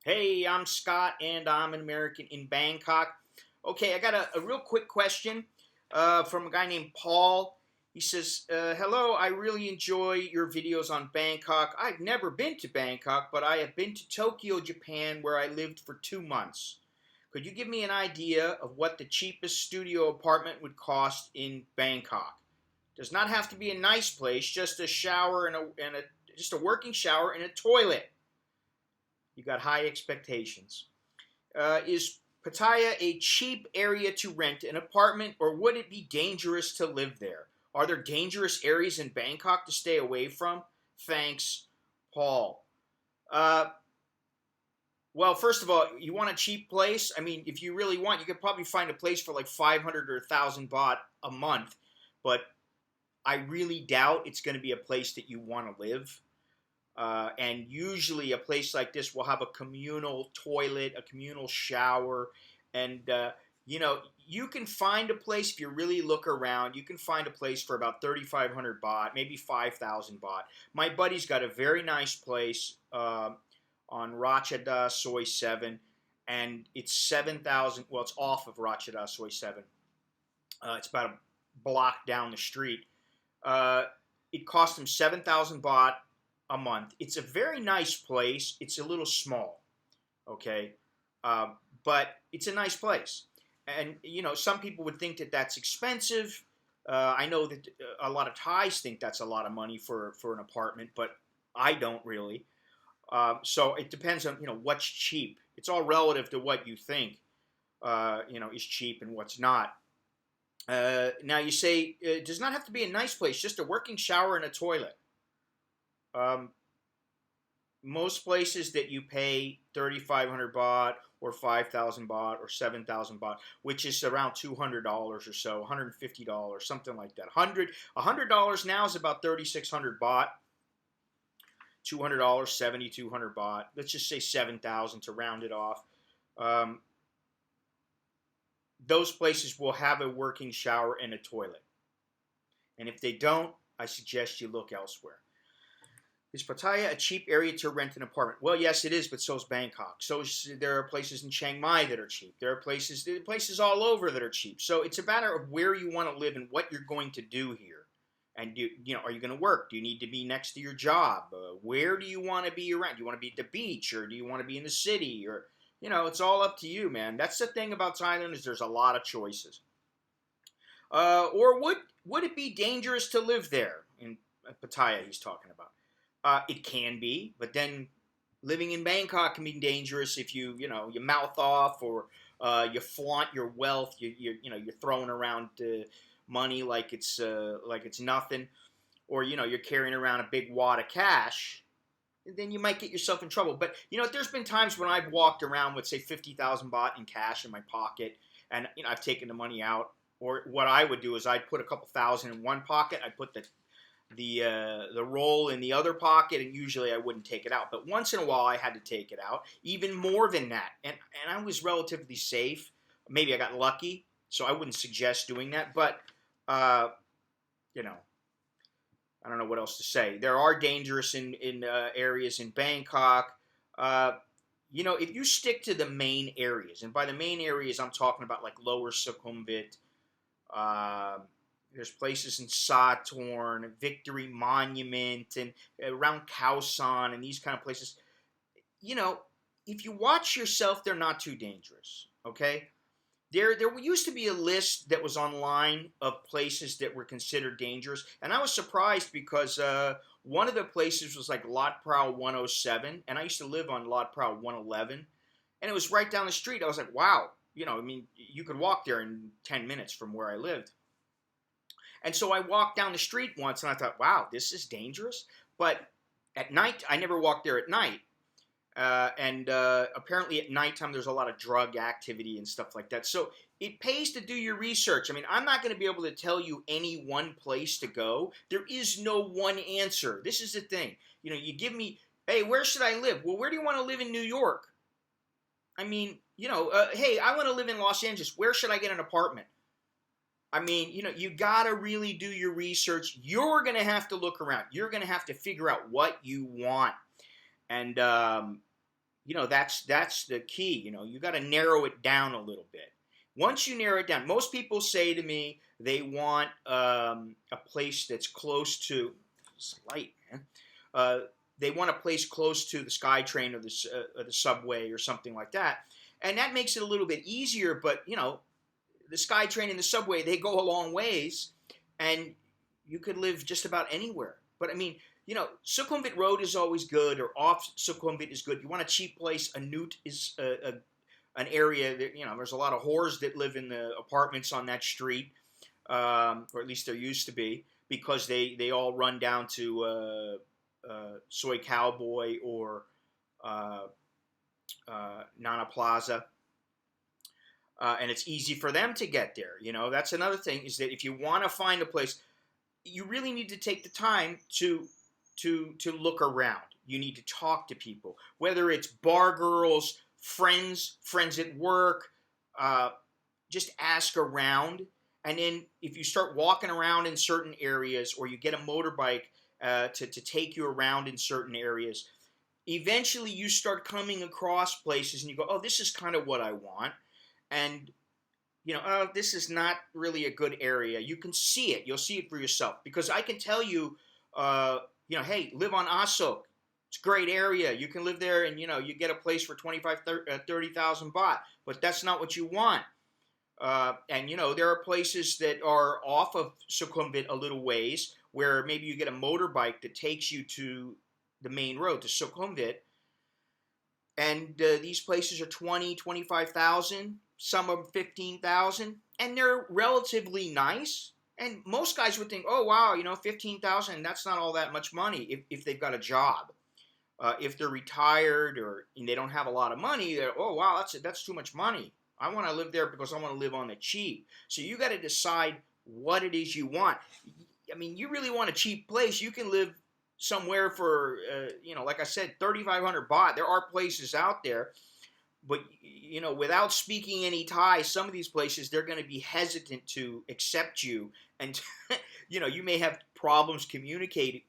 Hey, I'm Scott, and I'm an American in Bangkok. Okay, I got a real quick question from a guy named Paul. He says, Hello, I really enjoy your videos on Bangkok. I've never been to Bangkok, but I have been to Tokyo, Japan, where I lived for 2 months. Could you give me an idea of what the cheapest studio apartment would cost in Bangkok? Does not have to be a nice place, just a shower and just a working shower and a toilet. You got high expectations. Is Pattaya a cheap area to rent an apartment, or would it be dangerous to live there? Are there dangerous areas in Bangkok to stay away from? Thanks, Paul. Uh, well, first of all, you want a cheap place? I mean, if you really want, you could probably find a place for like 500 or 1,000 baht a month, but I really doubt it's going to be a place that you want to live. And usually, a place like this will have a communal toilet, a communal shower, and you can find a place if you really look around. You can find a place for about 3,500 baht, maybe 5,000 baht. My buddy's got a very nice place on Ratchada Soy 7, and it's 7,000. Well, it's off of Ratchada Soy 7. It's about a block down the street. It cost him 7,000 baht a month. It's a very nice place. It's a little small, okay, but it's a nice place. And some people would think that that's expensive. I know that a lot of Thais think that's a lot of money for an apartment, but I don't really. So it depends on what's cheap. It's all relative to what you think is cheap and what's not. Now you say it does not have to be a nice place, just a working shower and a toilet. Um, Most places that you pay 3,500 baht or 5,000 baht or 7,000 baht, which is around $200 or so, $150, something like that. $100 now is about 3,600 baht. $200, 7,200 baht. Let's just say 7,000 to round it off. Um, those places will have a working shower and a toilet. And if they don't, I suggest you look elsewhere. Is Pattaya a cheap area to rent an apartment? Well, yes, it is, but so is Bangkok. There are places in Chiang Mai that are cheap. There are places all over that are cheap. So it's a matter of where you want to live and what you're going to do here. And are you going to work? Do you need to be next to your job? Where do you want to be around? Do you want to be at the beach, or do you want to be in the city? Or it's all up to you, man. That's the thing about Thailand, is there's a lot of choices. Or would it be dangerous to live there in Pattaya? He's talking about. It can be, but then living in Bangkok can be dangerous if you mouth off, or you flaunt your wealth. You're throwing around money like it's nothing, or you're carrying around a big wad of cash. Then you might get yourself in trouble. But there's been times when I've walked around with, say, 50,000 baht in cash in my pocket, and I've taken the money out. Or what I would do is I'd put a couple thousand in one pocket. I'd put the roll in the other pocket, and usually I wouldn't take it out. But once in a while I had to take it out, even more than that. And I was relatively safe. Maybe I got lucky, so I wouldn't suggest doing that. But, I don't know what else to say. There are dangerous in areas in Bangkok. If you stick to the main areas, and by the main areas I'm talking about like Lower Sukhumvit, there's places in Satorn, Victory Monument, and around Khao San, and these kind of places. If you watch yourself, they're not too dangerous. Okay, there used to be a list that was online of places that were considered dangerous, and I was surprised because one of the places was like Lot Prao 107, and I used to live on Lot Prao 111, and it was right down the street. I was like, wow, you could walk there in 10 minutes from where I lived. And so I walked down the street once, and I thought, wow, this is dangerous. But at night, I never walked there at night. And apparently at nighttime, there's a lot of drug activity and stuff like that. So it pays to do your research. I mean, I'm not going to be able to tell you any one place to go. There is no one answer. This is the thing. You give me, hey, where should I live? Well, where do you want to live in New York? I mean, hey, I want to live in Los Angeles. Where should I get an apartment? I mean, you got to really do your research. You're going to have to look around. You're going to have to figure out what you want. And that's the key. You got to narrow it down a little bit. Once you narrow it down, most people say to me they want a place that's close to. It's light, man. Uh, they want a place close to the SkyTrain or the subway or something like that, and that makes it a little bit easier. But the SkyTrain and the subway, they go a long ways, and you could live just about anywhere. But I mean, Sukhumvit Road is always good, or off Sukhumvit is good. You want a cheap place. Anut is an area that, there's a lot of whores that live in the apartments on that street, or at least there used to be, because they all run down to Soy Cowboy or Nana Plaza. And it's easy for them to get there. That's another thing, is that if you want to find a place, you really need to take the time to look around. You need to talk to people, whether it's bar girls, friends at work. Just ask around, and then if you start walking around in certain areas, or you get a motorbike to take you around in certain areas, eventually you start coming across places, and you go, oh, this is kind of what I want. And, oh, this is not really a good area. You can see it. You'll see it for yourself. Because I can tell you, hey, live on Asok. It's a great area. You can live there, and, you get a place for 30,000 baht. But that's not what you want. And, there are places that are off of Sukhumvit a little ways, where maybe you get a motorbike that takes you to the main road, to Sukhumvit. And these places are 25,000. Some of them 15,000, and they're relatively nice. And most guys would think, oh wow, 15,000, that's not all that much money if they've got a job. If they're retired or they don't have a lot of money, they're, oh wow, that's too much money. I want to live there because I want to live on the cheap. So you got to decide what it is you want. I mean, you really want a cheap place, you can live somewhere for like I said, 3,500 baht. There are places out there. But, without speaking any Thai, some of these places, they're going to be hesitant to accept you. And, you may have problems communicating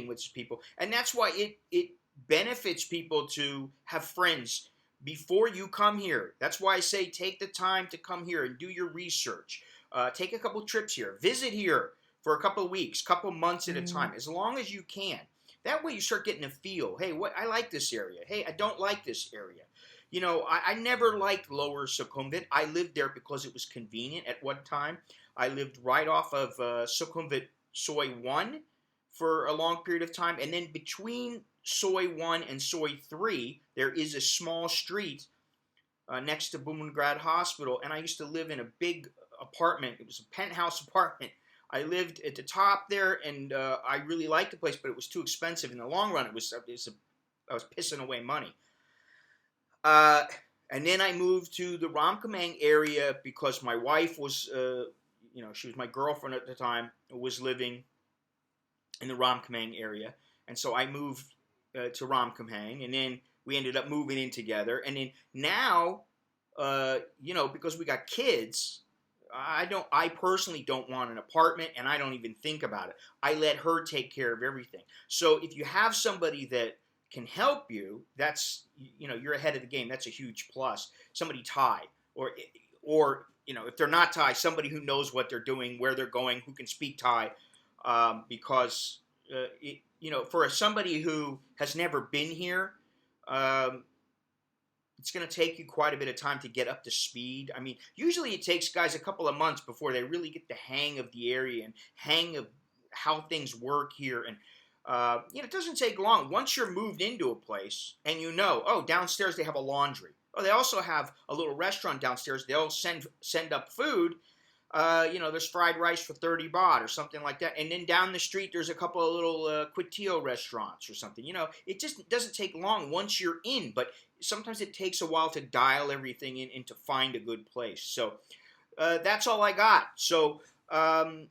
with people. And that's why it benefits people to have friends before you come here. That's why I say take the time to come here and do your research. Take a couple trips here. Visit here for a couple of weeks, couple of months at a time, as long as you can. That way you start getting a feel. Hey, I like this area. Hey, I don't like this area. I never liked Lower Sukhumvit. I lived there because it was convenient at one time. I lived right off of Sukhumvit Soy 1 for a long period of time. And then between Soy 1 and Soy 3, there is a small street next to Bumrungrad Hospital. And I used to live in a big apartment. It was a penthouse apartment. I lived at the top there, and I really liked the place, but it was too expensive. In the long run, I was pissing away money. And then I moved to the Ramkhamhaeng area because my wife was, she was my girlfriend at the time, was living in the Ramkhamhaeng area. And so I moved to Ramkhamhaeng, and then we ended up moving in together. And then now, because we got kids, I personally don't want an apartment, and I don't even think about it. I let her take care of everything. So if you have somebody that can help you, that's, you're ahead of the game. That's a huge plus. Somebody Thai, or if they're not Thai, somebody who knows what they're doing, where they're going, who can speak Thai, because for somebody who has never been here, it's going to take you quite a bit of time to get up to speed. I mean, usually it takes guys a couple of months before they really get the hang of the area and hang of how things work here. And it doesn't take long. Once you're moved into a place and downstairs they have a laundry. Oh, they also have a little restaurant downstairs. They'll send up food. There's fried rice for 30 baht or something like that. And then down the street, there's a couple of little Quitio restaurants or something. It just doesn't take long once you're in. But sometimes it takes a while to dial everything in and to find a good place. So that's all I got. So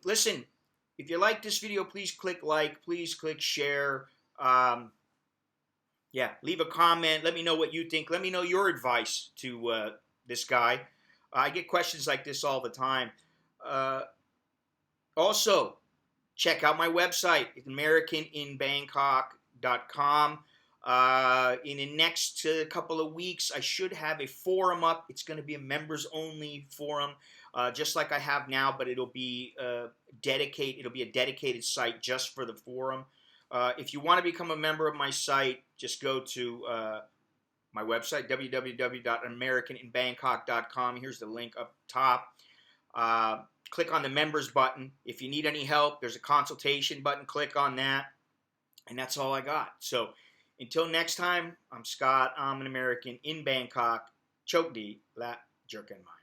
listen. If you like this video, please click like, please click share. Leave a comment. Let me know what you think. Let me know your advice to this guy. I get questions like this all the time. Also, check out my website, AmericanInBangkok.com. In the next couple of weeks, I should have a forum up. It's going to be a members-only forum, just like I have now, but it'll be dedicated. It'll be a dedicated site just for the forum. If you want to become a member of my site, just go to my website, www.americaninbangkok.com. Here's the link up top. Click on the members button. If you need any help, there's a consultation button. Click on that. And that's all I got. So until next time, I'm Scott. I'm an American in Bangkok. Chok di, la jerkin mai.